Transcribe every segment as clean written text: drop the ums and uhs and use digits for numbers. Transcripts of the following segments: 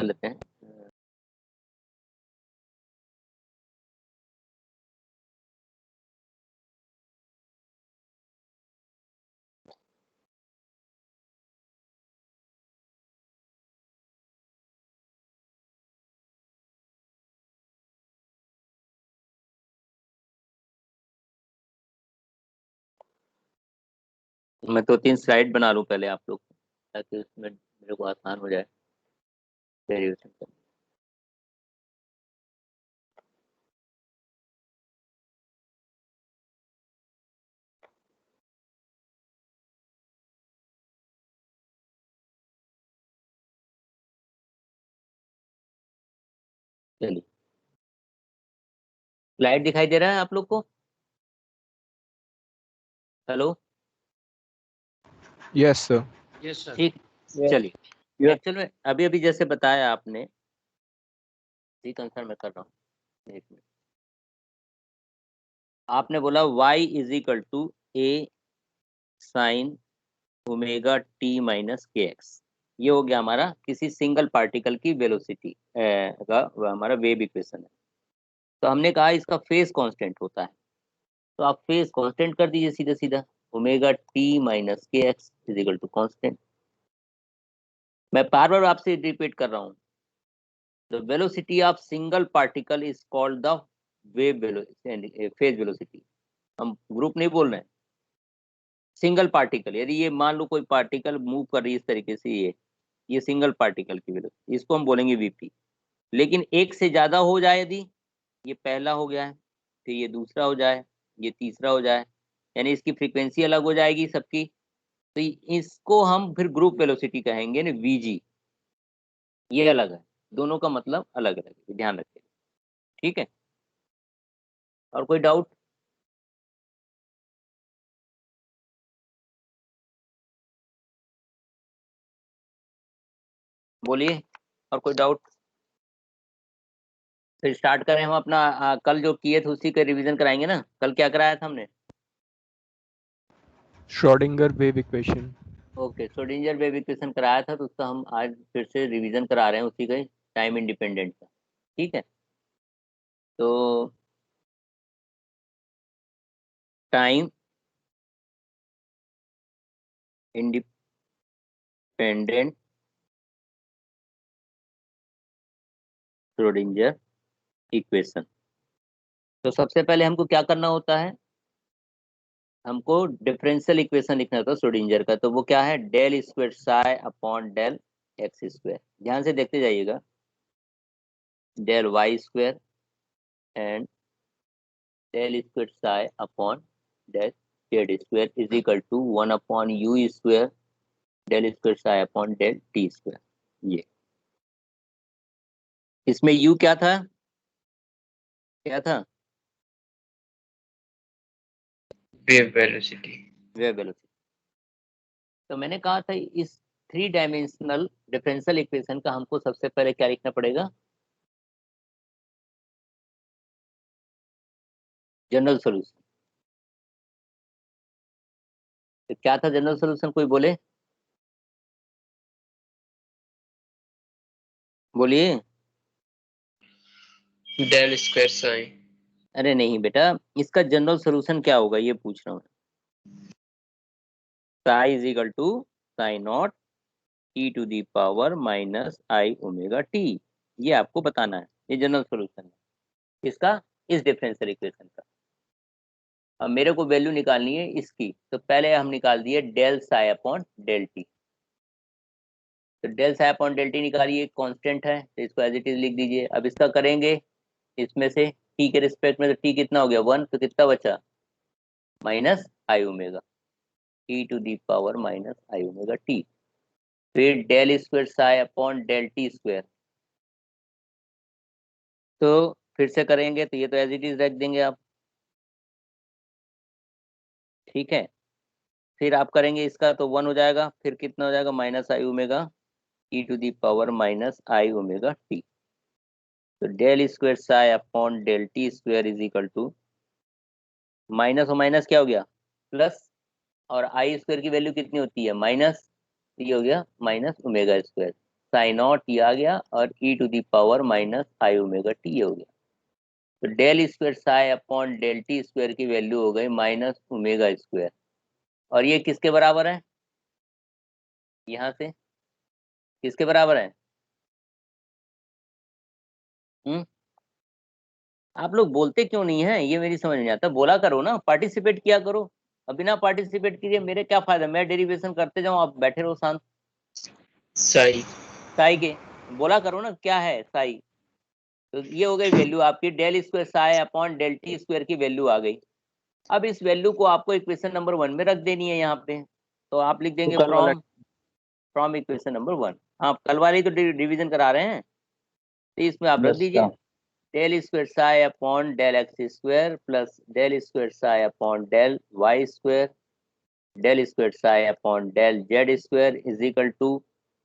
लेते हैं। मैं 2-3 स्लाइड बना लूं पहले आप लोग को, ताकि उसमें मेरे को आसान हो जाए डेरिवेशन करना। चलिए, स्लाइड दिखाई दे रहा है आप लोग को? Hello. Yes sir. Yes sir. ठीक, चलिए। एक्चुअल में अभी अभी जैसे बताया आपने, जी कंसर्न मैं कर रहा हूँ, एक मिनट। आपने बोला y is equal to A sine omega T minus के एक्स। ये हो गया हमारा किसी सिंगल पार्टिकल की वेलोसिटी का हमारा वेव इक्वेशन है। तो हमने कहा इसका फेज कांस्टेंट होता है, तो आप फेज कांस्टेंट कर दीजिए सीधा सीधा, ओमेगा टी माइनस के X is equal to constant. मैं बार बार आपसे रिपीट कर रहा हूँ, the velocity of single particle is called the wave velocity, phase velocity. हम ग्रुप नहीं बोल रहे हैं, सिंगल पार्टिकल। यदि ये मान लो कोई पार्टिकल मूव कर रही है इस तरीके से, ये सिंगल पार्टिकल की वेलोसिटी, इसको हम बोलेंगे वीपी। लेकिन एक से ज्यादा हो जाए, यदि ये पहला हो गया है, फिर ये दूसरा हो जाए, ये तीसरा हो जाए, यानी इसकी फ्रीक्वेंसी अलग हो जाएगी सबकी, तो इसको हम फिर ग्रुप वेलोसिटी कहेंगे ना, वीजी। ये अलग है, दोनों का मतलब अलग अलग है, ध्यान रखिए। ठीक है, और कोई डाउट? बोलिए, और कोई डाउट? फिर स्टार्ट करें हम अपना कल जो किए थे उसी का रिवीजन कराएंगे ना। कल क्या कराया था हमने? Schrodinger wave equation. Okay, Schrodinger wave equation कराया था, तो उसका हम आज फिर से रिवीजन करा रहे हैं, उसी का ही, टाइम इंडिपेंडेंट का। ठीक है, तो टाइम इंडिपेंडेंट श्रोडिंगर इक्वेशन। तो सबसे पहले हमको क्या करना होता है, हमको डिफरेंशियल इक्वेशन लिखना होता है श्रोडिंगर का। तो वो क्या है, del square psi upon del X square. ध्यान से देखते जाइएगा, del Y square and del square psi upon del Z square is equal to 1 upon U square del square psi upon del T square. ये इसमें u क्या था, क्या था? Wave velocity. Wave velocity. तो मैंने कहा था इस 3 डायमेंशनल डिफरेंशियल इक्वेशन का हमको सबसे पहले क्या लिखना पड़ेगा, जनरल सॉल्यूशन। तो क्या था जनरल सॉल्यूशन, कोई बोले? बोलिए। Del square sine. अरे नहीं बेटा, इसका जनरल सॉल्यूशन क्या होगा ये पूछ रहा हूँ। Psi is equal to psi naught T to the power minus I omega T. ये आपको बताना है, ये जनरल सॉल्यूशन है इसका, इस डिफरेंशियल इक्वेशन का। अब मेरे को वैल्यू निकालनी है इसकी, तो पहले हम निकाल दिए del psi upon del T. तो del psi upon del t निकालिए, कांस्टेंट है, तो इसको एज इट इज लिख दीजिए। अब इसका करेंगे इसमें से टी के रिस्पेक्ट में, तो टी कितना हो गया 1, तो कितना बचा minus I omega t to the power minus I omega t. फिर del square psi upon del T square, तो फिर से करेंगे तो ये तो एज इट इज रख देंगे आप। ठीक है, फिर आप करेंगे इसका तो 1 हो जाएगा, फिर कितना हो जाएगा minus I omega t to the power minus I omega t. तो del square psi upon del T square is equal to, minus और माइनस क्या हो गया प्लस, और आई स्क्वायर की वैल्यू कितनी होती है माइनस, ये हो गया minus omega square. Psi nought ये आ गया और e to the power minus I omega t हो गया। तो del square psi upon del T square की वैल्यू हो गई माइनस ओमेगा स्क्वायर, और ये किसके बराबर है, यहाँ से किसके बराबर है? आप लोग बोलते क्यों नहीं है, ये मेरी समझ नहीं आता। बोला करो ना, पार्टिसिपेट किया करो। अब बिना पार्टिसिपेट कीजिए मेरे क्या फायदा, मैं डेरिवेशन करते जाऊं, आप बैठे रहो शांत। साई साई के बोला करो ना, क्या है साई। तो ये हो गई वैल्यू आपकी, del square psi upon del T square की वैल्यू आ गई। अब इस वैल्यू को आपको इक्वेशन नंबर 1 में रख देनी है यहाँ पे। तो आप लिख देंगे फ्रॉम फ्रॉम इक्वेशन नंबर 1। आप कल वाली तो डिवीजन करा रहे हैं, तो इसमें आप रख दीजिए del square psi upon del X square plus del square psi upon del Y square del square psi upon del Z square is equal to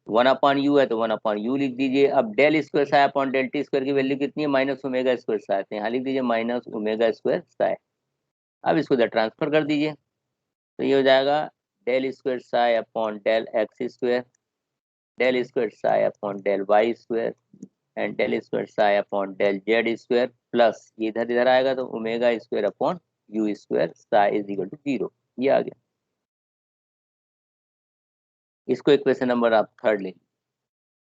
1 upon U है तो 1 अपॉन यू लिख दीजिए। अब del square psi upon del T square की value कितनी है, minus omega square psi, तो यहाँ लिख दीजिए माइनस ओमेगा स्क्वायर साई। अब इसको इधर ट्रांसफर कर दीजिए, तो ये हो जाएगा del square psi upon del X square del square psi upon del Y square and del square psi upon del Z square plus ये इधर इधर आएगा तो omega square upon U square psi is equal to 0। ये आ गया। इसको equation number आप 3 ले।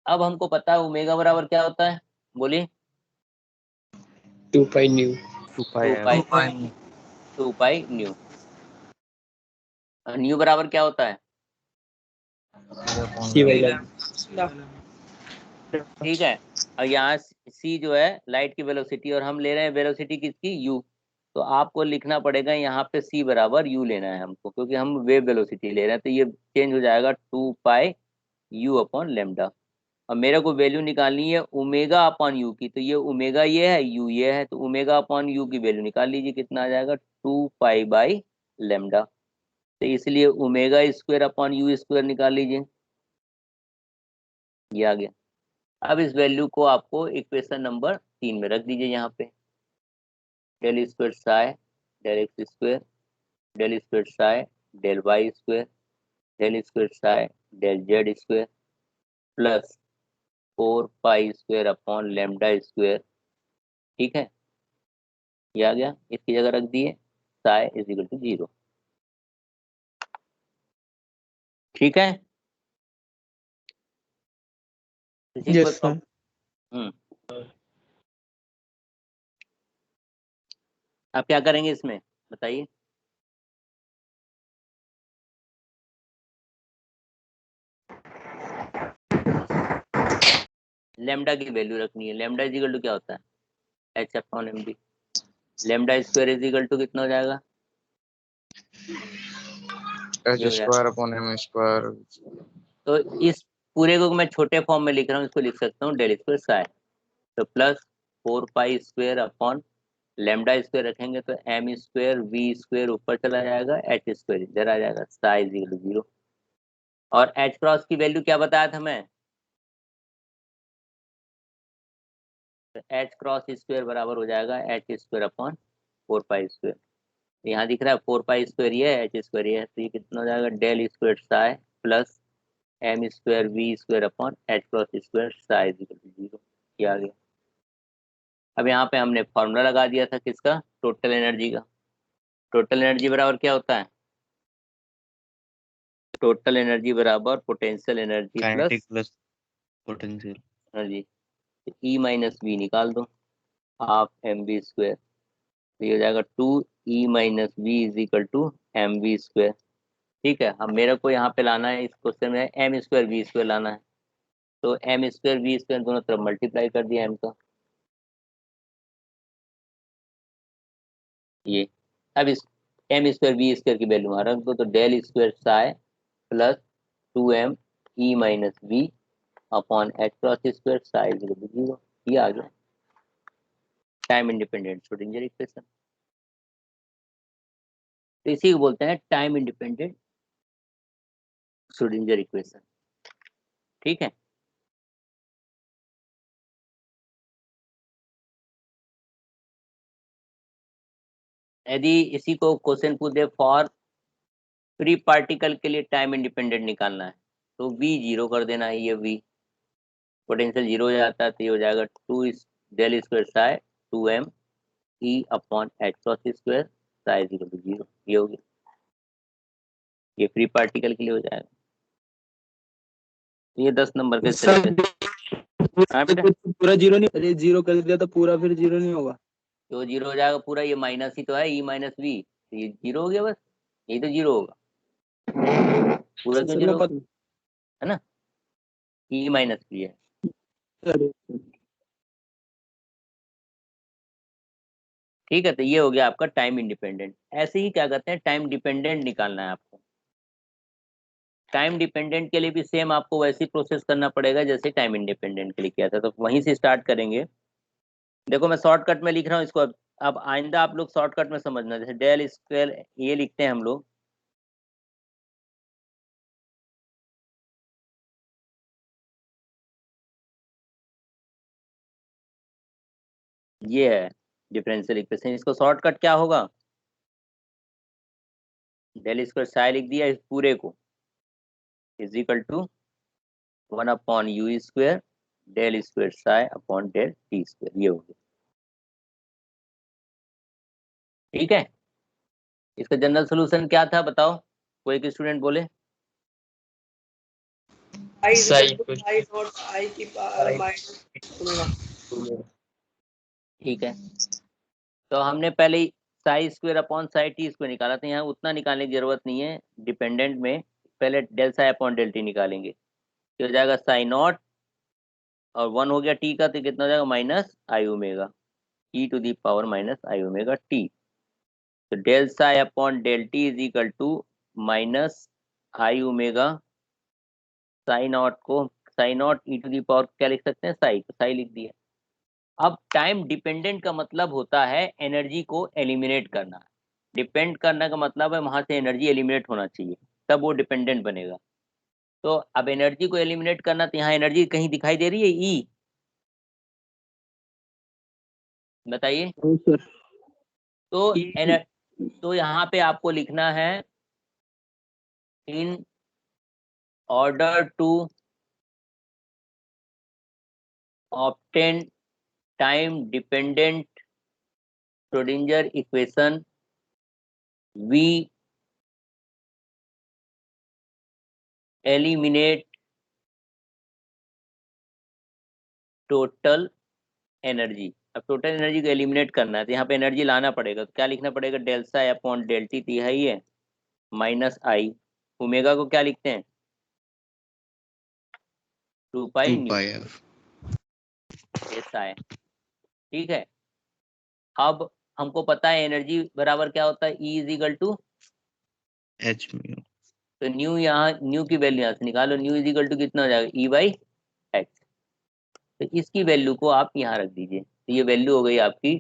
अब हमको पता है ओमेगा बराबर क्या होता है, बोलिए। 2 pi nu 2 pi m. Two pi nu. Nu बराबर क्या होता है, सी बाई लैम्डा। ठीक है। और यहाँ सी जो है लाइट की वेलोसिटी, और हम ले रहे हैं वेलोसिटी किसकी, यू। तो आपको लिखना पड़ेगा यहाँ पे सी बराबर यू लेना है हमको, क्योंकि हम वेव वेलोसिटी ले रहे हैं। तो ये चेंज हो जाएगा 2 पाई यू अपॉन लेमडा। अब मेरे को वैल्यू निकालनी है ओमेगा अपॉन यू की, तो ये ओमेगा ये है यू ये है, तो ओमेगा अपॉन यू की वैल्यू निकाल लीजिए, कितना आ जाएगा 2 पाई बाई लेमडा। तो इसलिए omega square upon U square निकाल लीजिए, ये आ गया। अब इस वैल्यू को आपको इक्वेशन नंबर 3 में रख दीजिए, यहाँ पे del square psi del X square del square psi del Y square del square psi del Z square plus 4 pi square upon lambda square, ठीक है। ये आ गया, इसकी जगह रख दिए साई इज इक्वल टू 0, ठीक है। किसी को Yes, sir. आप क्या करेंगे इसमें बताइए। लेमडा की वैल्यू रखनी है, लेमडा इज इक्वल टू क्या होता है, H upon M D. Lambda square is equal to कितना हो जाएगा, H square upon M square. तो इस पूरे को मैं छोटे फॉर्म में लिख रहा हूँ, इसको लिख सकता हूँ डेल स्क्वायर साई, तो plus 4 pi square upon lambda square रखेंगे तो एम स्क्वायर वी स्क्वायर ऊपर चला जाएगा, एच स्क्वायर इधर आ जाएगा, साई इज इक्वल टू 0। और एच क्रॉस की वैल्यू क्या बताया था मैं, तो एच क्रॉस स्क्वायर बराबर हो जाएगा H square upon 4 pi square. यहाँ दिख रहा है 4 पाई स्क्वायर ये है, एच स्क्वायर ये है, तो ये कितना हो जाएगा del square psi plus M square V square upon H cross square psi is equal to 0। ये आ गया। अब यहाँ पे हमने फॉर्मूला लगा दिया था किसका, टोटल एनर्जी का। टोटल एनर्जी बराबर क्या होता है, टोटल एनर्जी बराबर potential energy kinetic plus plus potential energy. E minus V निकाल दो, हाफ एम वी स्क्वायर, तो ये हो जाएगा 2 e minus v is equal to m v square, ठीक है। अब मेरे को यहाँ पे लाना है, इस क्वेश्चन में एम स्क्वायर वी स्क्वायर लाना है, तो एम स्क्वायर वी स्क्वायर दोनों तरफ मल्टीप्लाई कर दिया एम का, ये। अब इस एम स्क्वायर वी स्क्वायर की वैल्यू वहाँ रख दो, तो del square psi plus 2m E minus V upon H cross square psi is equal to 0। ये आ गया टाइम इंडिपेंडेंट श्रोडिंगर इक्वेशन। तो इसी को बोलते हैं टाइम इंडिपेंडेंट श्रोडिंगर इक्वेशन, ठीक है। यदि इसी को क्वेश्चन पूछ दे फॉर फ्री पार्टिकल के लिए टाइम इंडिपेंडेंट निकालना है, तो v 0 कर देना है, ये v पोटेंशियल 0 हो जाता है तो ये हो जाएगा 2 del square psi 2m E upon h cross square psi 0 ये हो गया। ये फ्री पार्टिकल के लिए हो जाएगा। ये 10 नंबर के हाँ बेटा, पूरा जीरो नहीं, अरे जीरो कर दिया तो पूरा फिर जीरो नहीं होगा। तो 0 हो जाएगा पूरा, ये माइनस ही तो है, E माइनस बी, तो ये 0 हो गया बस, यही तो 0 होगा, पूरा क्यों सर 0 मैं होगा, है ना, E माइनस बी है। अरे ठीक है, तो ये हो गया आपका टाइम इंडिपेंडेंट। ऐसे ही क्या करते हैं, टाइम डिपेंडेंट निकालना है आपको। टाइम डिपेंडेंट के लिए भी सेम आपको वैसी प्रोसेस करना पड़ेगा जैसे टाइम इंडिपेंडेंट के लिए किया था, तो वहीं से स्टार्ट करेंगे। देखो मैं शॉर्टकट में लिख रहा हूँ इसको, अब आइंदा आप लोग शॉर्टकट में समझना। जैसे डेल स्क्वायर ये लिखते हैं हम लोग, ये है डिफरेंशियल इक्वेशन, इसको शॉर्टकट क्या होगा, डेल स्क्वायर साई लिख दिया इस पूरे को, is equal to 1 upon U square del square psi upon del T square, ये हो गया। ठीक है, इसका जनरल सोल्यूशन क्या था बताओ, कोई एक स्टूडेंट बोले। साई ठीक है, तो हमने पहले ही psi square upon psi t square निकाला था, यहाँ उतना निकालने की जरूरत नहीं है डिपेंडेंट में, पहले del psi upon del T निकालेंगे, तो हो जाएगा साई नॉट, और 1 हो गया टी का, तो कितना हो जाएगा minus I omega, e to the power minus I omega t. तो del psi upon del T is equal to minus I omega psi nought को, psi nought E to the power क्या लिख सकते हैं, साई, तो साई लिख दिया। अब टाइम डिपेंडेंट का मतलब होता है एनर्जी को एलिमिनेट करना, डिपेंड करना का मतलब है वहां से एनर्जी एलिमिनेट होना चाहिए, तब वो डिपेंडेंट बनेगा। तो अब एनर्जी को एलिमिनेट करना, तो यहाँ एनर्जी कहीं दिखाई दे रही है, ई, बताइए। सर तो एनर तो यहाँ पे आपको लिखना है, in order to obtain time dependent Schrodinger equation, we eliminate total energy. अब टोटल एनर्जी को एलिमिनेट करना है, तो यहाँ पे एनर्जी लाना पड़ेगा, तो क्या लिखना पड़ेगा, डेल सा अपॉन डेल टी तिहाई है माइनस आई, ओमेगा को क्या लिखते हैं, 2 पाई 2 न्यू pi f ऐसा है। ठीक है, अब हमको पता है एनर्जी बराबर क्या होता है, E is equal to, h mu तो न्यू, यहाँ न्यू की वैल्यू यहाँ से निकालो, न्यू इज इक्वल टू कितना हो जाएगा, ई बाई एच। तो इसकी वैल्यू को आप यहाँ रख दीजिए, तो ये वैल्यू हो गई आपकी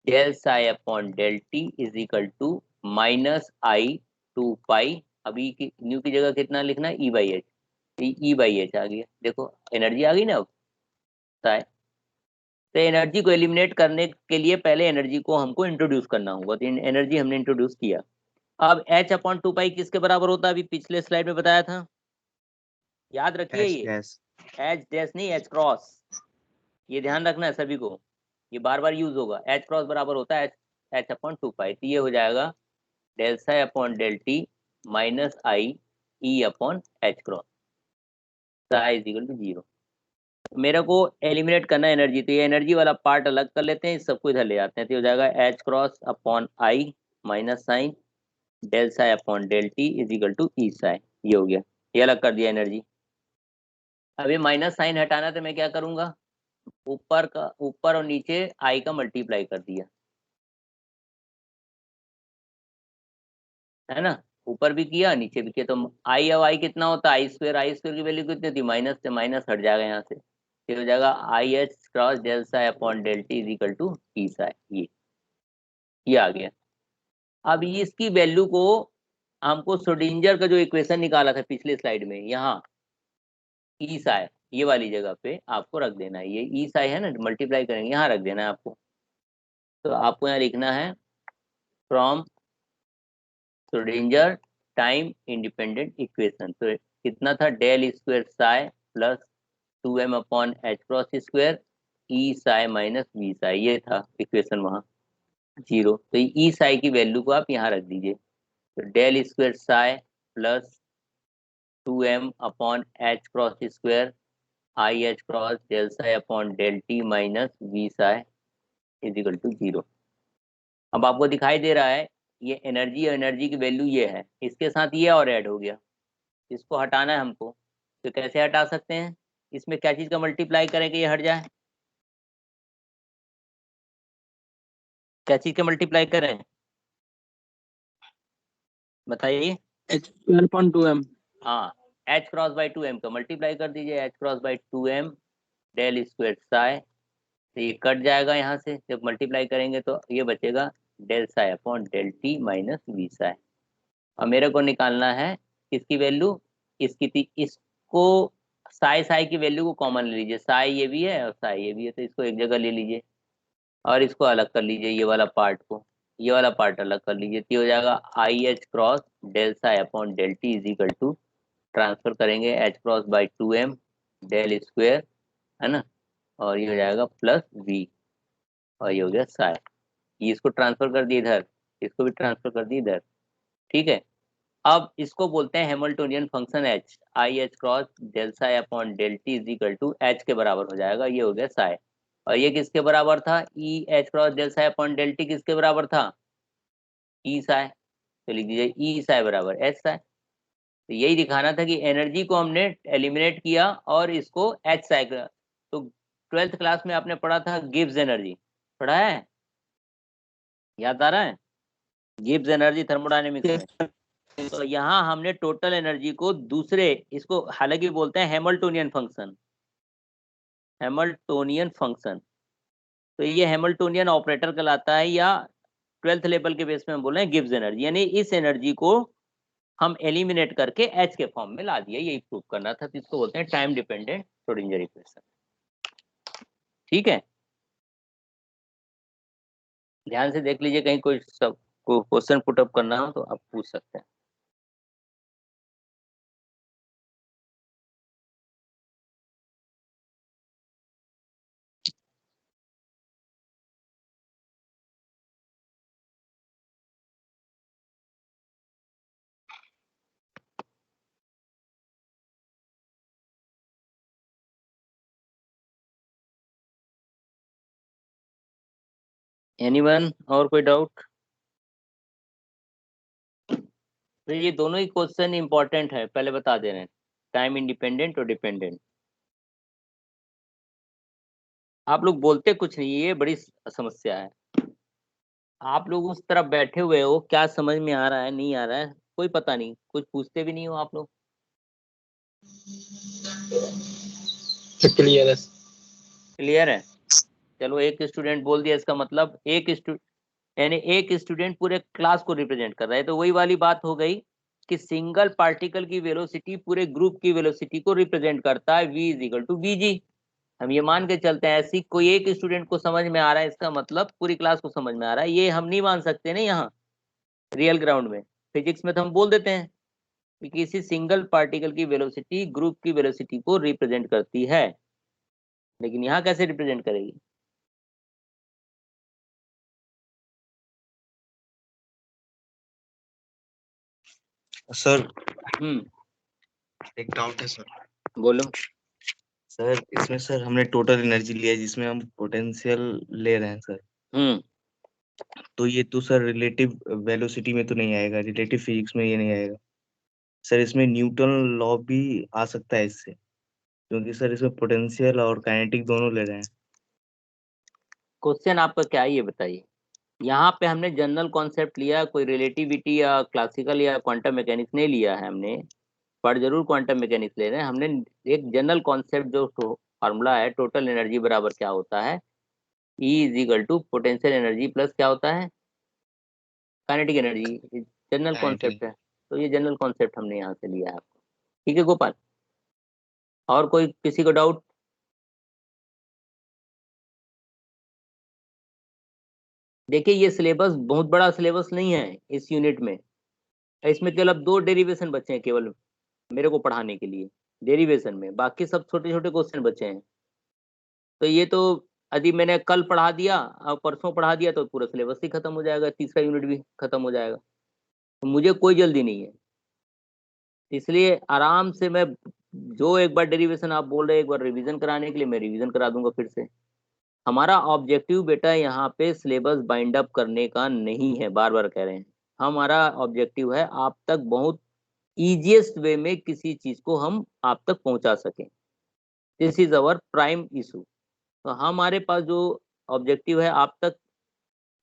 del psi upon del T is equal to minus i 2 pi, अभी की न्यू की जगह कितना लिखना है, e by h, e by h आ गया, देखो एनर्जी आ गई ना अब साई। तो एनर्जी को एलिमिनेट करने के लिए पहले एनर्जी को हमको इंट्रोड्यूस करना होगा, तो एनर्जी हमने इंट्रोड्यूस किया। अब एच अपॉन 2 पाई किसके बराबर होता है, अभी पिछले स्लाइड में बताया था, याद रखिए, h ये dash एच डैश नहीं, एच क्रॉस, ये ध्यान रखना है सभी को, ये बार बार यूज होगा, एच क्रॉस बराबर होता है एच अपॉन 2 पाई, तो ये हो जाएगा del psi upon del T minus I E upon H cross, psi is equal to 0। मेरे को एलिमिनेट करना है एनर्जी, तो ये एनर्जी वाला पार्ट अलग कर लेते हैं, इस सबको इधर ले आते हैं, तो हो जाएगा h cross upon i minus sign del psi upon del T is equal to e psi, ये हो गया, ये अलग कर दिया एनर्जी। अभी माइनस साइन हटाना, तो मैं क्या करूंगा, ऊपर का ऊपर और नीचे आई का मल्टीप्लाई कर दिया, है ना, ऊपर भी किया नीचे भी किया, तो आई, अब आई कितना होता है, आई स्क्वायर की वैल्यू कितनी थी, माइनस से माइनस हट जाएगा यहाँ से, फिर हो जाएगा i H cross del psi upon del T is equal to e psi, ये आ गया। अब इसकी वैल्यू को हमको श्रोडिंगर का जो इक्वेशन निकाला था पिछले स्लाइड में, यहाँ ई साई ये वाली जगह पे आपको रख देना है, ये ई साई है ना, मल्टीप्लाई करेंगे यहाँ रख देना है आपको। तो आपको यहाँ लिखना है from Schrodinger time independent equation, तो कितना था, del square psi plus 2m upon H cross square E psi minus V psi, ये था इक्वेशन वहाँ 0। तो ई साई की वैल्यू को आप यहाँ रख दीजिए, तो del square psi plus 2m upon H cross square I H cross del psi upon del T minus V psi is equal to 0। अब आपको दिखाई दे रहा है ये एनर्जी और एनर्जी की वैल्यू ये है, इसके साथ ये और ऐड हो गया, इसको हटाना है हमको। तो कैसे हटा सकते हैं, इसमें क्या चीज़ का मल्टीप्लाई करें कि ये हट जाए, क्या चीज़ का मल्टीप्लाई करें बताइए। H12.2m। हाँ, एच क्रॉस बाई 2m का मल्टीप्लाई कर दीजिए, H cross by 2m del square psi, तो ये कट जाएगा यहाँ से, जब मल्टीप्लाई करेंगे तो ये बचेगा del psi upon del T minus V psi. और मेरे को निकालना है किसकी वैल्यू, इसकी थी, इसको साई साई की वैल्यू को कॉमन ले लीजिए, साई ये भी है और साई ये भी है, तो इसको एक जगह ले लीजिए और इसको अलग कर लीजिए, ये वाला पार्ट को, ये वाला पार्ट अलग कर लीजिए, तो ये हो जाएगा i H cross del psi upon del T is equal to, transfer करेंगे h cross by 2m del square, है ना, और ये हो जाएगा प्लस वी, और ये हो गया साई। ये इसको ट्रांसफर कर दिए इधर, इसको भी ट्रांसफर कर दिए इधर, ठीक है। अब इसको बोलते हैं Hamiltonian function H, I H cross del psi upon del T is equal to H के बराबर हो जाएगा, ये हो गया साई। और ये किसके बराबर था, E H cross del psi upon del T किसके बराबर था, ई साई, तो लिख दीजिए ई साई बराबर एच साई। तो यही दिखाना था कि एनर्जी को हमने एलिमिनेट किया और इसको एच साई का। तो 12th क्लास में आपने पढ़ा था गिब्स एनर्जी, पढ़ा है, याद आ रहा है, गिब्स एनर्जी थर्मोडायनेमिक्स में। तो यहाँ हमने टोटल एनर्जी को दूसरे, इसको हालांकि बोलते हैं हैमिल्टोनियन फंक्शन, हैमिल्टोनियन फंक्शन, तो ये हैमिल्टोनियन ऑपरेटर कहलाता है, या 12th लेवल के बेस में हम बोल रहे हैं गिब्स एनर्जी, यानी इस एनर्जी को हम एलिमिनेट करके एच के फॉर्म में ला दिया, यही प्रूव करना था, तो इसको बोलते हैं टाइम डिपेंडेंट श्रोडिंगर इक्वेशन। ठीक है, ध्यान से देख लीजिए, कहीं कोई सब को क्वेश्चन पुटअप करना हो तो आप पूछ सकते हैं। एनीवन और कोई डाउट, तो ये दोनों ही क्वेश्चन इंपॉर्टेंट है, पहले बता दे रहे हैं, टाइम इंडिपेंडेंट और डिपेंडेंट। आप लोग बोलते कुछ नहीं, ये बड़ी समस्या है, आप लोग उस तरफ बैठे हुए हो, क्या समझ में आ रहा है नहीं आ रहा है कोई पता नहीं, कुछ पूछते भी नहीं हो आप लोग। क्लियर है। क्लियर है, चलो एक स्टूडेंट बोल दिया, इसका मतलब एक स्टूडेंट, यानी एक स्टूडेंट पूरे क्लास को रिप्रेजेंट कर रहा है, तो वही वाली बात हो गई कि सिंगल पार्टिकल की वेलोसिटी पूरे ग्रुप की वेलोसिटी को रिप्रेजेंट करता है, v is equal to V G. हम ये मान के चलते हैं, ऐसी कोई एक स्टूडेंट को समझ में आ रहा है, इसका मतलब पूरी क्लास को समझ में आ रहा है, ये हम नहीं मान सकते ना यहाँ रियल ग्राउंड में। फिजिक्स में तो हम बोल देते हैं कि किसी सिंगल पार्टिकल की वेलोसिटी ग्रुप की वेलोसिटी को रिप्रेजेंट करती है, लेकिन यहाँ कैसे रिप्रेजेंट करेगी। सर हम्म, एक डाउट है सर। बोलो। सर इसमें सर हमने टोटल एनर्जी लिया है जिसमें हम पोटेंशियल ले रहे हैं सर, तो ये तो सर रिलेटिव वेलोसिटी में तो नहीं आएगा, रिलेटिव फिजिक्स में ये नहीं आएगा सर, इसमें न्यूटन लॉ भी आ सकता है इससे, क्योंकि सर इसमें पोटेंशियल और काइनेटिक दोनों ले रहे हैं। क्वेश्चन आपका क्या है ये बताइए। यहाँ पे हमने जनरल कॉन्सेप्ट लिया, कोई रिलेटिविटी या क्लासिकल या क्वांटम मैकेनिक्स नहीं लिया है हमने, पर जरूर क्वांटम मैकेनिक्स ले रहे हैं हमने। एक जनरल कॉन्सेप्ट जो फार्मूला है, टोटल एनर्जी बराबर क्या होता है, E is equal to potential energy plus क्या होता है, kinetic energy, general kinetic. Concept है, तो ये जनरल कॉन्सेप्ट हमने यहाँ से लिया है आपको। ठीक है गोपाल, और कोई किसी को डाउट। देखिए ये सिलेबस बहुत बड़ा सिलेबस नहीं है इस यूनिट में, इसमें केवल अब 2 डेरिवेशन बचे हैं केवल मेरे को पढ़ाने के लिए, डेरिवेशन में, बाकी सब छोटे छोटे क्वेश्चन बचे हैं। तो ये तो यदि मैंने कल पढ़ा दिया और परसों पढ़ा दिया तो पूरा सिलेबस ही खत्म हो जाएगा, तीसरा यूनिट भी खत्म हो जाएगा। तो मुझे कोई जल्दी नहीं है, इसलिए आराम से मैं जो एक बार डेरिवेशन आप बोल रहे हैं एक बार रिवीजन कराने के लिए, मैं रिवीजन करा दूंगा फिर से। हमारा ऑब्जेक्टिव बेटा यहाँ पे सिलेबस बाइंड अप करने का नहीं है, बार बार कह रहे हैं। हमारा ऑब्जेक्टिव है आप तक बहुत इजीएस्ट वे में किसी चीज को हम आप तक पहुंचा सकें। This is our prime issue. तो हमारे पास जो ऑब्जेक्टिव है आप तक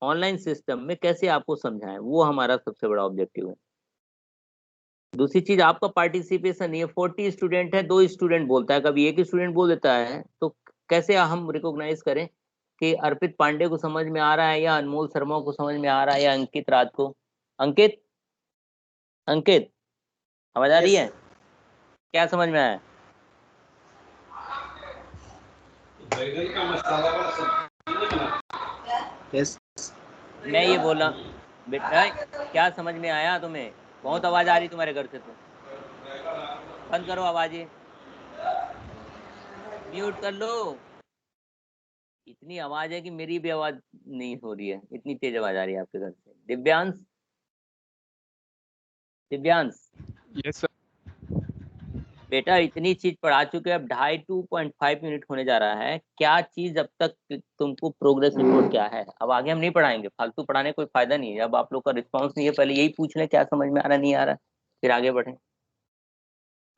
ऑनलाइन सिस्टम में कैसे आपको समझाएं, वो हमारा सबसे बड़ा ऑब्जेक्टिव है। दूसरी चीज आपका पार्टिसिपेशन नहीं है। 40 स्टूडेंट है, 2 स्टूडेंट बोलता है, कभी एक स्टूडेंट बोल देता है, तो कैसे हम रिकॉग्नाइज करें कि अर्पित पांडे को समझ में आ रहा है या अनमोल शर्मा को समझ में आ रहा है या अंकित राज को। अंकित, अंकित आवाज आ रही है? क्या समझ में आया? यस मैं ये बोला बेटा, क्या समझ में आया तुम्हें? बहुत आवाज आ रही तुम्हारे घर से, तो बंद करो आवाजें, म्यूट कर लो। इतनी आवाज है कि मेरी भी आवाज नहीं हो रही है, इतनी तेज आवाज आ रही है आपके घर से। Divyansh, Divyansh yes sir. बेटा इतनी चीज पढ़ा चुके हैं, अब 2.5 मिनट होने जा रहा है। क्या चीज अब तक तुमको प्रोग्रेस रिपोर्ट क्या है? अब आगे हम नहीं पढ़ाएंगे, फालतू पढ़ाने कोई फायदा नहीं है। अब आप लोग का रिस्पांस नहीं है, पहले यही पूछ लें क्या समझ में आ रहा नहीं आ रहा, फिर आगे बढ़े।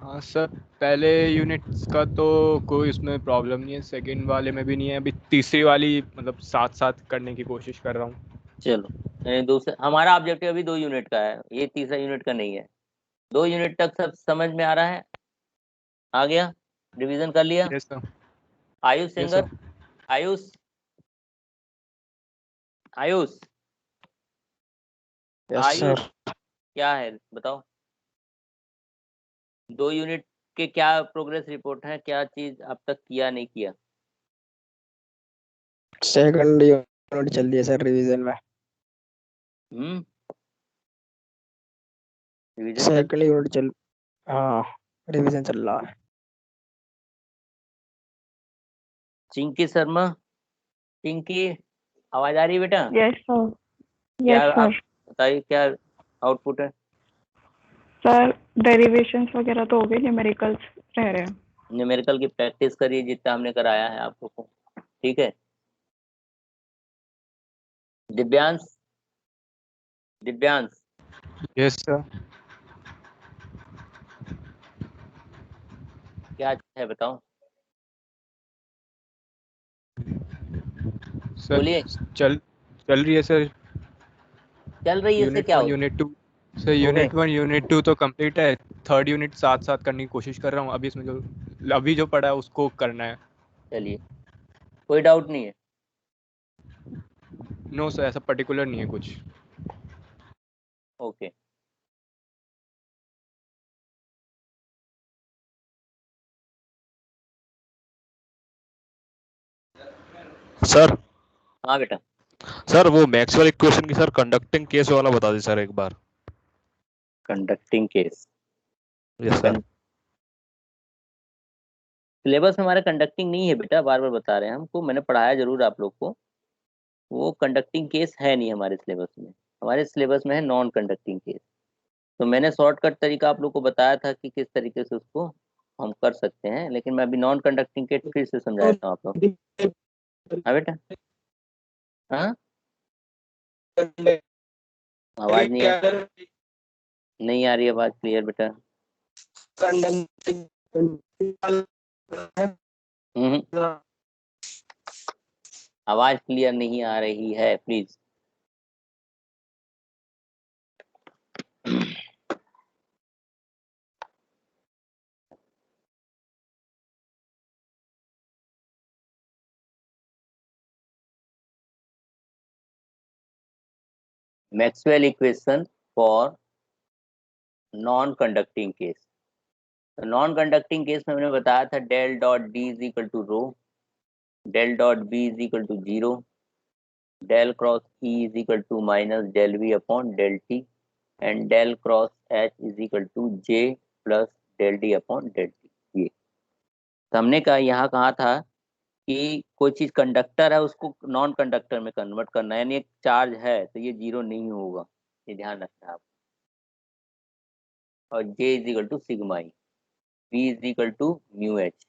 हाँ सर, पहले यूनिट्स का तो कोई उसमें प्रॉब्लम नहीं है, सेकंड वाले में भी नहीं है, अभी तीसरी वाली मतलब साथ साथ करने की कोशिश कर रहा हूँ। चलो, दूसरा हमारा ऑब्जेक्टिव अभी 2 यूनिट का है, ये तीसरा यूनिट का नहीं है। 2 यूनिट तक सब समझ में आ रहा है? आ गया? रिवीजन कर लिया? Yes sir. Ayush yes singer, sir. Ayush, Ayush, yes Ayush sir. क्या है बताओ? 2 यूनिट के क्या प्रोग्रेस रिपोर्ट है, क्या चीज अब तक किया नहीं किया? सेकंड यूनिट चल रही है सर रिवीजन में। रिवीजन चल सेकंड यूनिट चल, हाँ रिवीजन चल रहा है। चिंकी शर्मा, चिंकी आवाज आ रही है बेटा? Yes sir. क्या यस आप सर। बताइए क्या आउटपुट है? सर डेरिवेशंस वगैरह तो हो गए, न्यूमेरिकल्स रह रहे हैं। न्यूमेरिकल की प्रैक्टिस करिए जितना हमने कराया है आप लोग को, ठीक है? Divyansh, Divyansh yes sir. क्या है बताओ, सर बोलिए। चल चल रही है सर। चल रही है इससे यूनिट क्या 1 हो यूनिट 2 सर, गए? यूनिट 1 यूनिट 2 तो कंप्लीट है, थर्ड यूनिट साथ साथ करने की कोशिश कर रहा हूँ। अभी इसमें जो अभी जो पढ़ा है उसको करना है। चलिए, कोई डाउट नहीं है? नो सर, ऐसा पर्टिकुलर नहीं है कुछ। ओके। सर हाँ बेटा, सर वो मैक्सवेल इक्वेशन की सर कंडक्टिंग केस वाला बता दी सर एक बार। Conducting case. Yes sir. Syllabus हमारा कंडक्टिंग नहीं है बेटा, बार बार बता रहे हैं हमको, मैंने पढ़ाया जरूर आप लोग को। वो कंडक्टिंग केस है नहीं हमारे सिलेबस में, हमारे सिलेबस में है नॉन कंडक्टिंग केस। तो मैंने शॉर्टकट तरीका आप लोग को बताया था कि किस तरीके से उसको हम कर सकते हैं, लेकिन मैं अभी नॉन कंडक्टिंग केस फिर से समझा देता हूँ आप लोग। हाँ बेटा, हाँ आवाज नहीं आ रही आवाज क्लियर बेटा। आवाज क्लियर नहीं आ रही है, please. Maxwell equation for non conducting case. Non conducting case में मैंने बताया था del dot D is equal to rho, del dot B is equal to 0, del cross E is equal to minus del V upon del T, and del cross H is equal to J plus del D upon del T. तो हमने कहा यहाँ कहा था कि कोई चीज conductor है उसको नॉन कंडक्टर में कन्वर्ट करना है, यानी एक चार्ज है तो ये जीरो नहीं होगा, ये ध्यान रखना है आप। और J is equal to sigma E, V is equal to mu H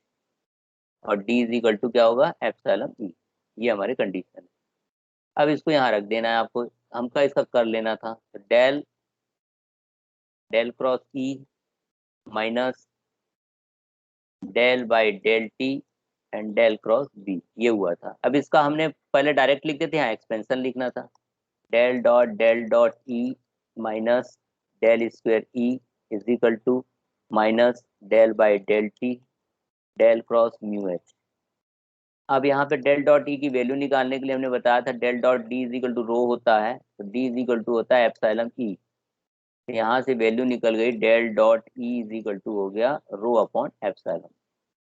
और D इज इक्वल टू क्या होगा एप्सिलॉन ई। ये हमारे कंडीशन है। अब इसको यहाँ रख देना है आपको, हमका इसका कर लेना था। तो del del cross E minus del by del T and del cross B, ये हुआ था। अब इसका हमने पहले डायरेक्ट लिख देते हैं, एक्सपेंशन लिखना था। Del dot E minus del square E is equal to minus del by del T del cross mu H. अब यहाँ पे डेल डॉट ई की वैल्यू निकालने के लिए हमने बताया था del dot D is equal to rho होता है, तो डी इज इक्वल टू होता है एप्सिलॉन ई। यहाँ से वैल्यू निकल गई del dot E is equal to हो गया रो अपॉन एप्सिलॉन।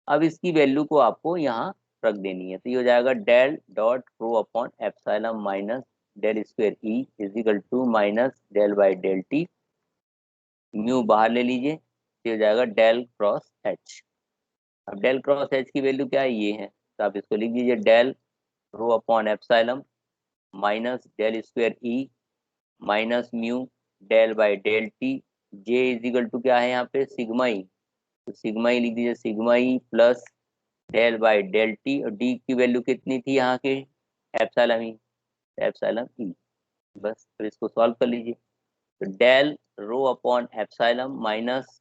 अब इसकी वैल्यू को आपको यहाँ रख देनी है, तो ये हो जाएगा del dot rho upon epsilon minus del square E is equal to minus del by del T, mu बाहर ले लीजिए, तो हो जाएगा डेल क्रॉस एच। अब डेल क्रॉस एच की वैल्यू क्या है, ये है, तो आप इसको लिख दीजिए del rho upon epsilon minus del square E minus mu del by del T. J is equal to क्या है यहाँ पे सिग्मा ई, तो सिग्मा ई लिख दीजिए, sigma E plus del by del T, और डी की वैल्यू कितनी थी यहाँ के एप्सिलॉन ई, एप्सिलॉन ई। बस फिर इसको सॉल्व कर लीजिए, तो del rho upon epsilon minus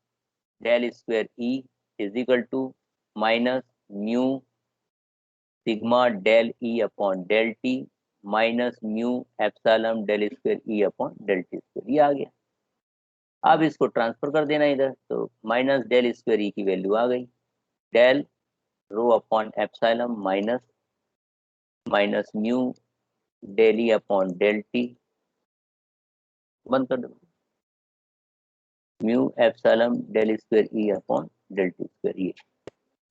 del square E is equal to minus mu sigma del E upon del T minus mu epsilon del square E upon del T square, ये आ गया। अब इसको ट्रांसफर कर देना इधर, तो माइनस डेल स्क्वायर ई की वैल्यू आ गई, del rho upon epsilon minus minus mu del E upon del T, बंद कर दो, mu epsilon del square E upon del T square. ये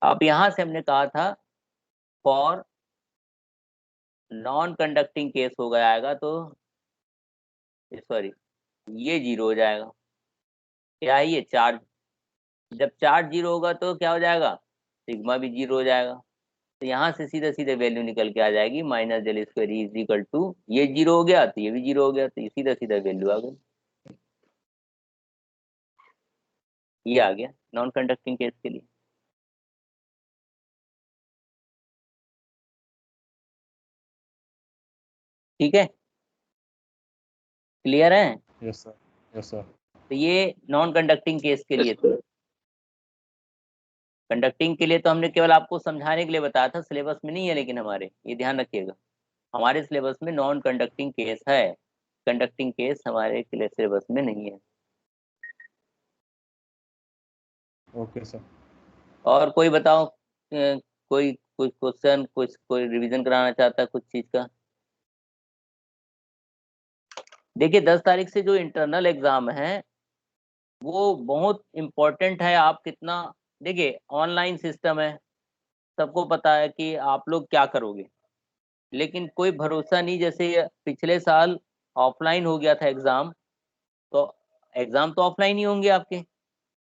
अब यहाँ से हमने कहा था फॉर नॉन कंडक्टिंग केस हो गया आएगा तो सॉरी ये जीरो हो जाएगा। क्या है ये चार्ज, जब चार्ज जीरो होगा तो क्या हो जाएगा सिग्मा भी जीरो हो जाएगा। तो यहाँ से सीधे सीधे वैल्यू निकल के आ जाएगी minus del square is equal to, ये जीरो हो गया तो ये भी जीरो हो गया, तो ये सीधा सीधा वैल्यू आ गई, ये आ गया नॉन कंडक्टिंग केस के लिए। ठीक है, क्लियर है? Yes sir, yes sir. तो ये नॉन कंडक्टिंग केस के लिए था। कंडक्टिंग के लिए तो हमने केवल आपको समझाने के लिए बताया था, सिलेबस में नहीं है, लेकिन हमारे ये ध्यान रखिएगा हमारे सिलेबस में नॉन कंडक्टिंग केस है, कंडक्टिंग केस हमारे सिलेबस में नहीं है। Okay sir. और कोई बताओ, कोई कुछ क्वेश्चन, कुछ कोई रिवीजन कराना चाहता है कुछ चीज का? देखिए 10 तारीख से जो इंटरनल एग्जाम है वो बहुत इम्पोर्टेंट है। आप कितना, देखिए ऑनलाइन सिस्टम है, सबको पता है कि आप लोग क्या करोगे, लेकिन कोई भरोसा नहीं। जैसे पिछले साल ऑफलाइन हो गया था एग्जाम, तो एग्जाम तो ऑफलाइन ही होंगे आपके।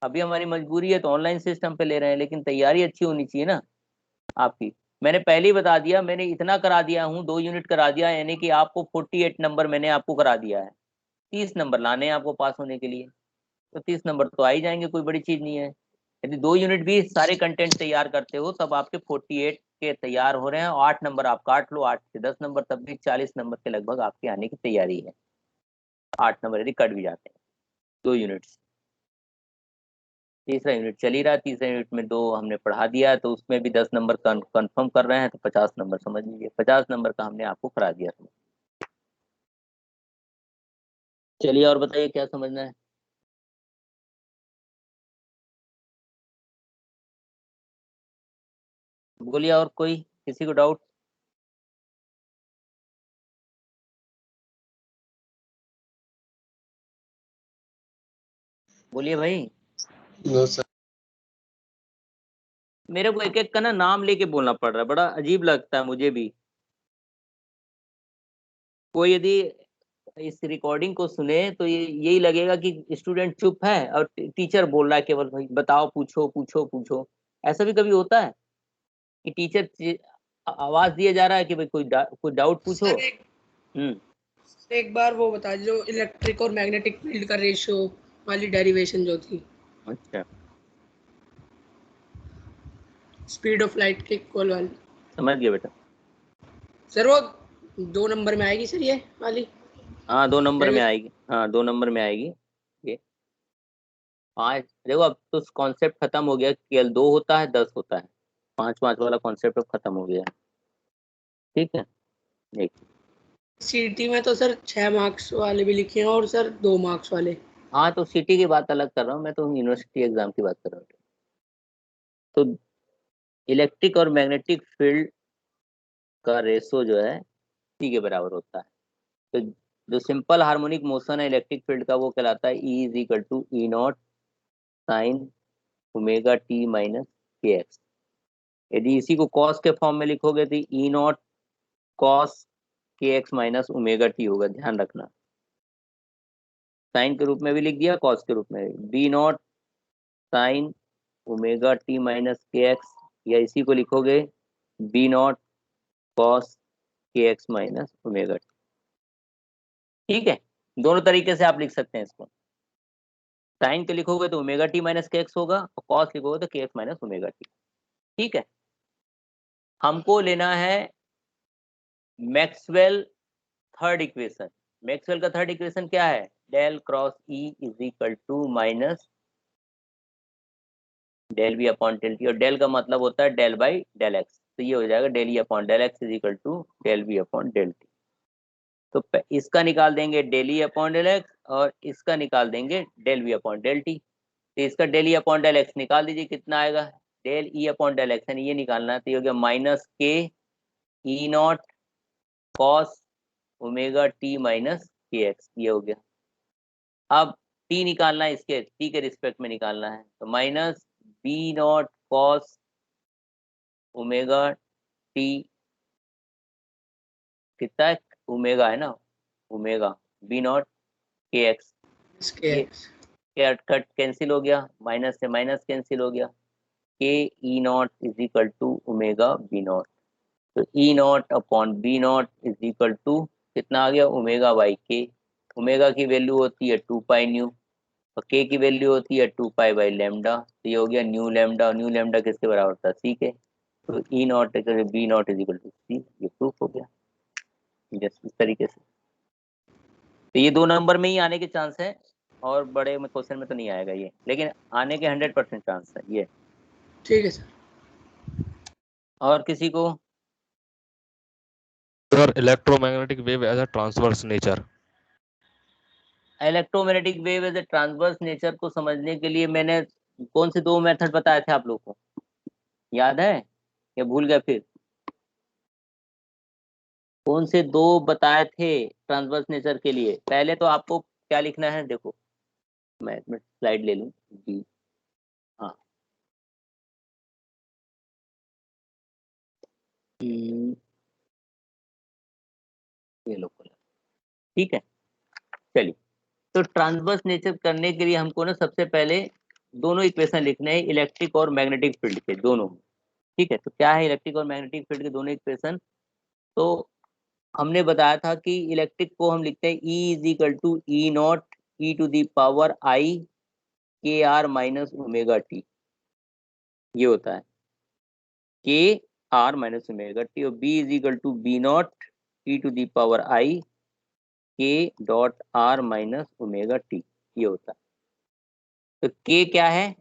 अभी हमारी मजबूरी है तो ऑनलाइन सिस्टम पे ले रहे हैं, लेकिन तैयारी अच्छी होनी चाहिए ना आपकी। मैंने पहले ही बता दिया, मैंने इतना करा दिया हूँ, 2 यूनिट करा दिया, यानी कि आपको 48 नंबर मैंने आपको करा दिया है। 30 नंबर लाने हैं आपको पास होने के लिए, तो 30 नंबर तो आ ही जाएंगे, कोई बड़ी चीज नहीं है। यदि 2 यूनिट भी सारे कंटेंट तैयार करते हो तब आपके 48 के तैयार हो रहे हैं, और 8 नंबर आप काट लो, 8 से 10 नंबर, तब भी 40 नंबर के लगभग आपके आने की तैयारी है। 8 नंबर यदि कट भी जाते हैं 2 यूनिट्स। तीसरा यूनिट चल ही रहा है, तीसरे यूनिट में 2 हमने पढ़ा दिया है, तो उसमें भी 10 नंबर कंफर्म कर रहे हैं, तो 50 नंबर समझ लीजिए, 50 नंबर का हमने आपको करा दिया। चलिए और बताइए क्या समझना है? बोलिए, और कोई किसी को डाउट? बोलिए भाई। No sir. मेरे को एक एक का ना नाम लेके बोलना पड़ रहा है, बड़ा अजीब लगता है मुझे भी। कोई यदि इस रिकॉर्डिंग को सुने तो ये यही लगेगा कि स्टूडेंट चुप है और टीचर बोल रहा है केवल भाई बताओ, पूछो पूछो पूछो। ऐसा भी कभी होता है? कि टीचर आवाज दिया जा रहा है कि भाई कोई डाउट पूछो। सर एक बार वो बता दो, इलेक्ट्रिक और मैग्नेटिक फील्ड का रेशियो वाली डेरिवेशन जो थी, अच्छा, स्पीड ऑफ लाइट के इक्वल वाली। समझ गया बेटा। सर वो 2 नंबर में आएगी सर ये वाली? हाँ 2 नंबर में आएगी, हाँ 2 नंबर में आएगी ये। 5 देखो, अब तो कॉन्सेप्ट खत्म हो गया, केवल 2 होता है 10 होता है, 5 वाला कॉन्सेप्ट अब खत्म हो गया। ठीक है, एक सीटी में तो सर 6 मार्क्स वाले भी लिखे हैं और सर 2 मार्क्स वाले। हाँ तो सिटी की बात अलग कर रहा हूँ मैं, तो यूनिवर्सिटी एग्जाम की बात कर रहा हूँ। तो इलेक्ट्रिक और मैग्नेटिक फील्ड का रेशो जो है सी के बराबर होता है। तो जो सिंपल हार्मोनिक मोशन है इलेक्ट्रिक फील्ड का, वो कहलाता है E is equal to E not sine omega T minus के एक्स। यदि इसी को कॉस के फॉर्म में लिखोगे तो ई not cos K X minus omega T होगा, ध्यान रखना। साइन के रूप में भी लिख दिया, कॉस के रूप में। B not sine omega T minus के एक्स, या इसी को लिखोगे B not cos K X minus omega T. ठीक है, दोनों तरीके से आप लिख सकते हैं इसको। साइन के लिखोगे तो ओमेगा टी माइनस के एक्स होगा, और कॉस लिखोगे तो के एक्स माइनस ओमेगा टी। ठीक है, हमको लेना है मैक्सवेल थर्ड इक्वेशन। मैक्सवेल का थर्ड इक्वेशन क्या है? Del cross E is equal to minus del B upon del T, और डेल का मतलब होता है डेल बाई डेल एक्स, तो ये हो जाएगा del E upon del X is equal to del B upon del T. तो इसका निकाल देंगे del E upon del X, और इसका निकाल देंगे del B upon del T. तो इसका del E upon del X निकाल दीजिए, कितना आएगा? Del E upon del X, यानी ये निकालना है, तो ये हो गया minus k e not cos omega T minus के एक्स, ये हो गया। अब टी निकालना है, इसके टी के रिस्पेक्ट में निकालना है, तो minus b not cos omega t, कितना है? ओमेगा है ना, omega b nought k x, ये कट कैंसिल हो गया, माइनस से माइनस कैंसिल हो गया, k e nought is equal to omega b nought. तो ई nought upon b not is equal to कितना आ गया? Omega by k. ओमेगा की वैल्यू होती है 2 पाई न्यू, और के की वैल्यू होती है 2 पाई बाई लेमडा, तो ये हो गया न्यू लेमडा, और न्यू लेमडा किसके बराबर होता है? सी के। तो ई naught B not is equal to C, ये प्रूफ हो गया जस्ट इस तरीके से। तो ये 2 नंबर में ही आने के चांस है, और बड़े में क्वेश्चन में तो नहीं आएगा ये, लेकिन आने के 100% चांस है ये। ठीक है सर। और किसी को? Sir electromagnetic wave as a transverse nature. Electromagnetic wave as a transverse nature को समझने के लिए मैंने कौन से 2 मेथड बताए थे आप लोग को, याद है या भूल गए? फिर कौन से 2 बताए थे ट्रांसवर्स नेचर के लिए? पहले तो आपको क्या लिखना है, देखो मैं स्लाइड ले लूं जी। हाँ ये लो, ठीक है। चलिए, तो ट्रांसवर्स नेचर करने के लिए हमको ना सबसे पहले दोनों इक्वेशन लिखने हैं, इलेक्ट्रिक और मैग्नेटिक फील्ड के दोनों। ठीक है, तो क्या है इलेक्ट्रिक और मैग्नेटिक फील्ड के दोनों इक्वेशन? तो हमने बताया था कि इलेक्ट्रिक को हम लिखते हैं E is equal to E not E to the power आई के आर माइनस ओमेगा टी, ये होता है k are minus omega t. और B is equal to b nought E to the power आई के dot r minus omega T, ये होता है। तो के क्या है?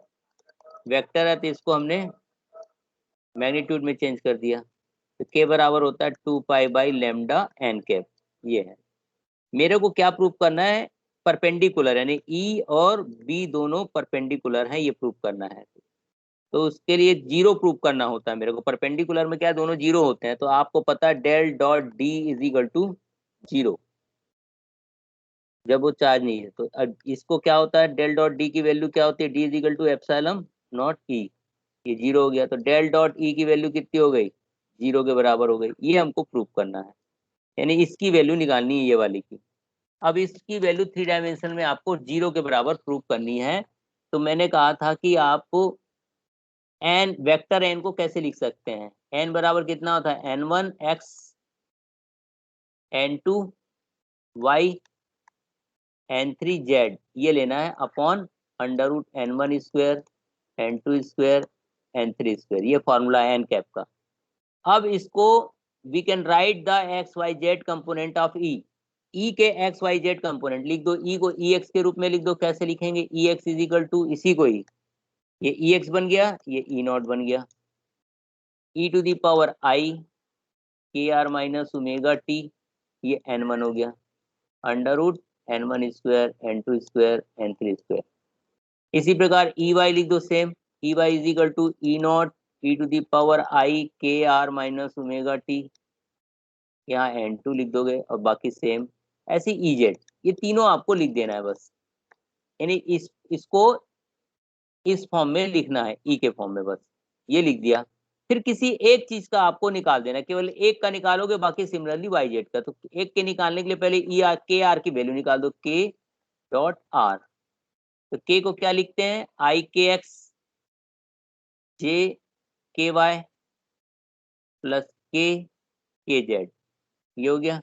वेक्टर है, तो इसको हमने मैग्नीट्यूड में चेंज कर दिया, तो के बराबर होता है 2 pi by lambda N cap, ये है। मेरे को क्या प्रूफ करना है? परपेंडिकुलर, यानी ई और बी दोनों परपेंडिकुलर हैं, ये प्रूफ करना है। तो उसके लिए जीरो प्रूफ करना होता है मेरे को। परपेंडिकुलर में क्या है? दोनों जीरो होते हैं, तो आपको पता है del dot D is equal to zero जब वो चार्ज नहीं है। तो अब इसको क्या होता है? डेल डॉट डी की वैल्यू क्या होती है? D is equal to epsilon nought e, ये जीरो हो गया, तो डेल डॉट ई की वैल्यू कितनी हो गई? जीरो के बराबर हो गई। ये हमको प्रूफ करना है, यानी इसकी वैल्यू निकालनी है, ये वाली की। अब इसकी वैल्यू 3 डायमेंशन में आपको जीरो के बराबर प्रूफ करनी है। तो मैंने कहा था कि आप एन वेक्टर एन को कैसे लिख सकते हैं? एन बराबर कितना होता है? n1 x n2 y n3 z, ये लेना है upon under root n1 square n2 square n3 square, ये फॉर्मूला है एन कैप का। अब इसको we can write the x y z component of e, e के एक्स वाई जेड कंपोनेंट लिख दो। ई को ई एक्स के रूप में लिख दो। कैसे लिखेंगे? ई एक्स इज इक्वल टू इसी को ही, ये ई एक्स बन गया, ये ई नॉट बन गया, ई टू दी पावर आई के आर माइनस ओमेगा टी, ये n1 हो गया, under root n1 square n2 square n3 square. इसी प्रकार ई वाई लिख दो same, E Y is equal to E not E to the power आई के आर माइनस ओमेगा टी, यहाँ n2 लिख दोगे और बाकी सेम। ऐसे ई जेड, ये तीनों आपको लिख देना है बस, यानी इसको इस फॉर्म में लिखना है, ई के फॉर्म में, बस ये लिख दिया। फिर किसी एक चीज का आपको निकाल देना, केवल एक का निकालोगे, बाकी सिमिलरली वाई जेड का। तो एक के निकालने के लिए पहले ई आर के आर की वैल्यू निकाल दो, के डॉट आर। तो के को क्या लिखते हैं? आई के एक्स जे के वाई प्लस के जेड, ये हो गया।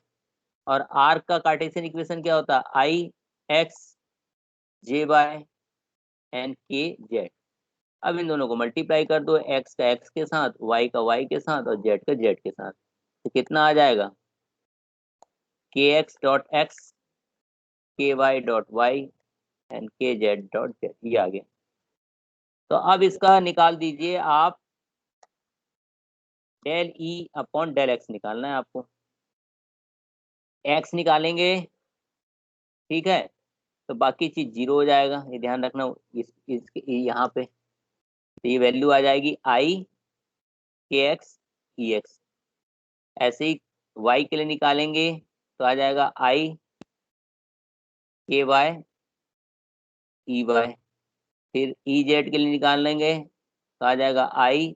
और आर का कार्टेशियन इक्वेशन क्या होता है? आई x J Y and K Z. अब इन दोनों को मल्टीप्लाई कर दो, एक्स का एक्स के साथ, वाई का वाई के साथ और जेड का जेड के साथ। तो कितना आ जाएगा? K X dot X K Y dot Y and K Z dot Z, ये आ गया। तो अब इसका निकाल दीजिए आप, del E upon del X निकालना है आपको। एक्स निकालेंगे, ठीक है, तो बाकी चीज जीरो हो जाएगा, ये ध्यान रखना। इस यहाँ पे तो ये वैल्यू आ जाएगी आई के एक्स ई एक्स। ऐसे ही y के लिए निकालेंगे तो आ जाएगा आई के वाई ई वाई। फिर ई जेड के लिए निकाल लेंगे तो आ जाएगा आई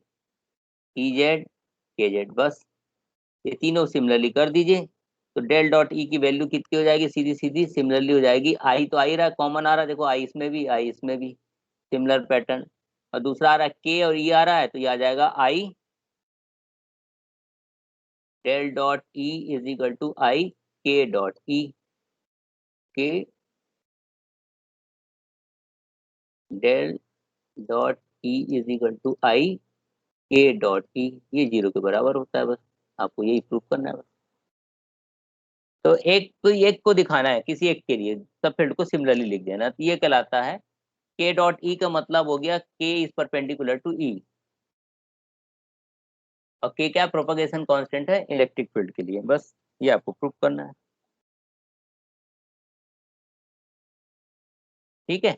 ई जेड के जेड। बस ये तीनों सिमिलरली कर दीजिए। तो डेल डॉट ई की वैल्यू कितनी हो जाएगी? सीधी सीधी सिमिलरली हो जाएगी। आई तो आ ही रहा, कॉमन आ रहा है, देखो आई इसमें भी आई इसमें भी, सिमिलर पैटर्न। और दूसरा आ रहा है के और ई आ रहा है, तो ये आ जाएगा I del dot E is equal to I के dot E, K del dot E is equal to I के डॉट ई, ये जीरो के बराबर होता है। बस आपको यही प्रूव करना है बस। तो एक को दिखाना है, किसी एक के लिए सब फील्ड को सिमिलरली लिख देना, तो ये कहलाता है के डॉट ई का मतलब हो गया के इज परपेंडिकुलर टू ई। और के क्या? प्रोपगेशन कांस्टेंट है इलेक्ट्रिक फील्ड के लिए। बस ये आपको प्रूव करना है, ठीक है।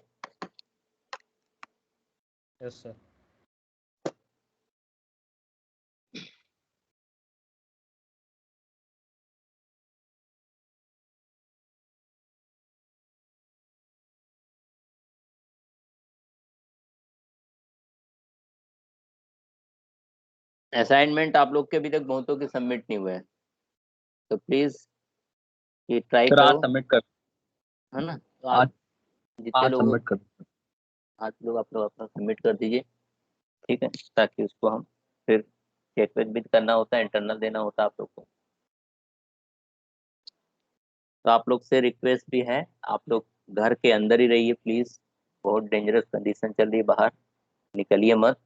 Yes sir. असाइनमेंट आप लोग के अभी तक बहुतों के सबमिट नहीं हुए हैं, तो प्लीज ये ट्राई सर आज करो, सबमिट कर, है ना। तो आज जितने आज लोग सबमिट कर। आज लोग आप लोग अपना सबमिट कर दीजिए, ठीक है, ताकि उसको हम फिर चेक वेक भी करना होता है, इंटरनल देना होता है आप लोग को। तो आप लोग से रिक्वेस्ट भी है, आप लोग घर के अंदर ही रहिए प्लीज, बहुत डेंजरस कंडीशन चल रही है, बाहर निकलिए मत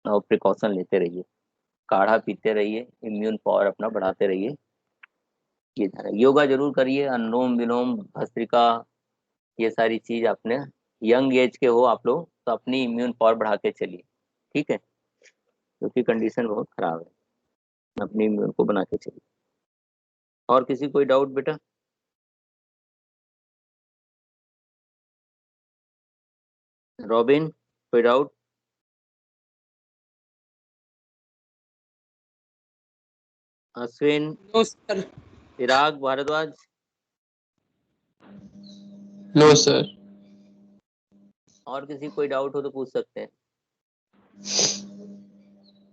और प्रिकॉशन लेते रहिए, काढ़ा पीते रहिए, इम्यून पावर अपना बढ़ाते रहिए। ये ध्यान, योगा जरूर करिए, अनुलोम विलोम भस्त्रिका, ये सारी चीज आपने यंग एज के हो आप लोग तो अपनी इम्यून पावर बढ़ाते चलिए, ठीक है, क्योंकि कंडीशन बहुत खराब है, अपनी इम्यून को बना के चलिए। और किसी कोई डाउट बेटा? रॉबिन कोई doubt? Ashwin, no sir. Chirag, Bharadwaj? No sir. और किसी कोई डाउट हो तो पूछ सकते हैं।